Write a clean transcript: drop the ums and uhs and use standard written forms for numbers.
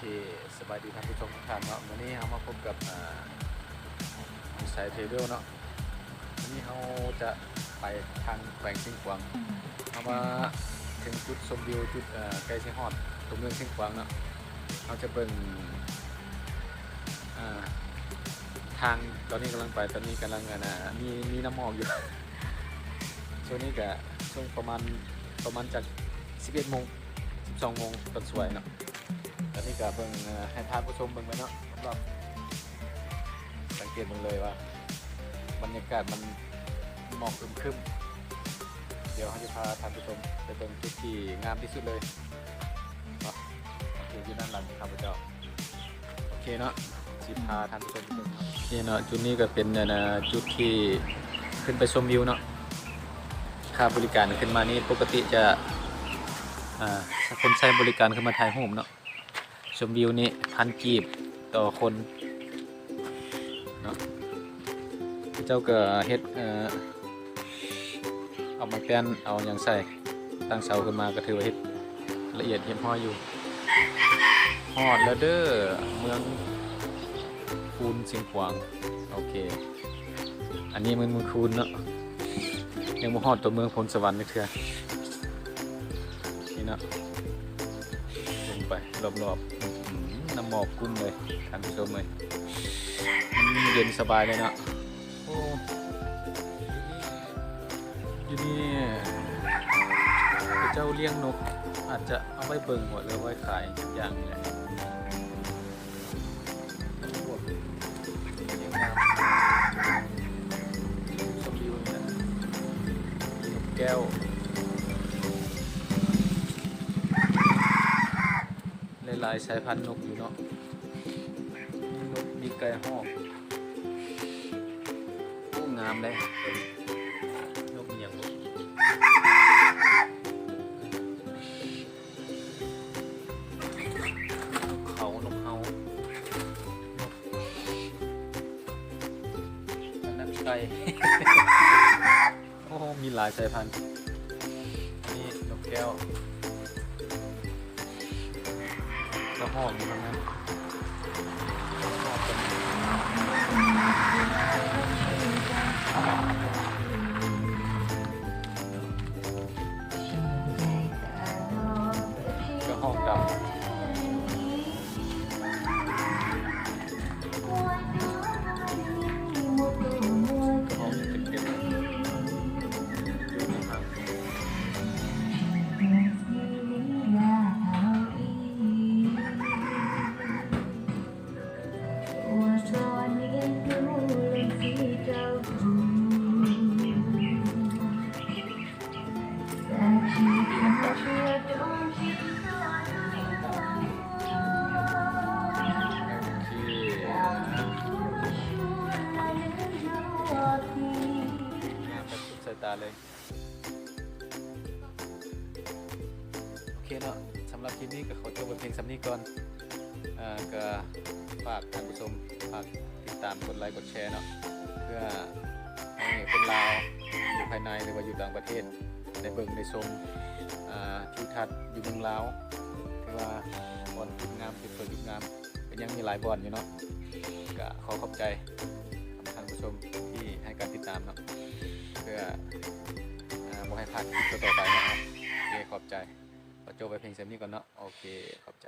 เคสบายดีท่านผู้ชมทุกท่านเนาะวันนี้เรามาพบกับสายเทเบิลเนาะวันนี้เราจะไปทางแขวงเชียงขวางเรามาถึงจุดชมวิวจุดใกล้เชียงฮอดตัวเมืองเชียงขวางเนาะเราจะเบิ่งทางตอนนี้กำลังไปตอนนี้กำลังมีน้ำหมอกอยู่ช่วงนี้ก็ช่วงประมาณจาก11 โมง 12 โมงตอนสวยเนาะตอนนี้ก็เบิ่งให้ท่านผู้ชมเบิ่งไปเนาะสำหรับสังเกตเบิ่งเลยว่าบรรยากาศมันหมอกอึมครึมเดี๋ยวเราจะพาท่านผู้ชมไปเบิ่งจุดที่งามที่สุดเลยเนาะอยู่ด้านหลังครับพระเจ้าโอเคเนาะสิพาท่านผู้ชมไปเบิ่งเนาะนี่เนาะจุดนี้ก็เป็นจุดที่ขึ้นไปชมวิวเนาะค่าบริการขึ้นมานี่ปกติจะคนใช้บริการขึ้นมาถ่ายรูปเนาะชมวิวนี่1,000 กีบต่อคนเนาะเจ้าก็เฮ็ดเอาไม้แป้นเอาอย่างใส่ตั้งเสาขึ้นมาก็ถือว่าเฮ็ดละเอียดเยี่ยมห้อยอยู่ฮอดแล้วเด้อเมืองคูนเชียงขวางโอเคอันนี้เมืองคูนเนาะยังบ่ฮอดตัวเมืองพลสวรรค์นี่เถื่อนี่เนาะลงไปรอบๆน้ำหมอกกุ้มเลยท่านผู้ชมเลยมันเย็นสบายเลยเนาะโอ้อยู่นี่เจ้าเลี้ยงนกอาจจะเอาไว้เบิ่งหมดหรือไว้ขายอย่างนี้แหละพวกเลี้ยงน้ำชมวิวนี่แหละมีนกแก้วหลายสายพันธุ์นกอยู่เนาะนกมีไก่ฮอกโอ้งามเลยนกมีอย่างบ่นกเขานกเขาอันนั้นไก่ โอ้มีหลายสายพันธุ์นี่นกแก้วกระหอบอยู่ตรงนั้นกระหอบดำตาเลยโอเคเนาะสำหรับคลิปนี้ก็ขอจบเพียงสำนี้ก่อนก็ฝากท่านผู้ชมฝากติดตามกดไลค์กดแชร์เนาะเพื่อให้คนลาวอยู่ภายในหรือว่าอยู่ต่างประเทศได้เบิ่งได้ชมทิวทัศน์อยู่เมืองลาวคือว่าบอนจุดงามจุดสวยจุดงามก็ยังมีหลายบอนอยู่เนาะก็ขอขอบใจท่านผู้ชมที่ให้การติดตามเนาะเพื่อบ่ให้พลาดคลิปต่อไปนะครับโอเคขอบใจขอจบไปเพียงเท่านี้ก่อนเนาะโอเคขอบใจ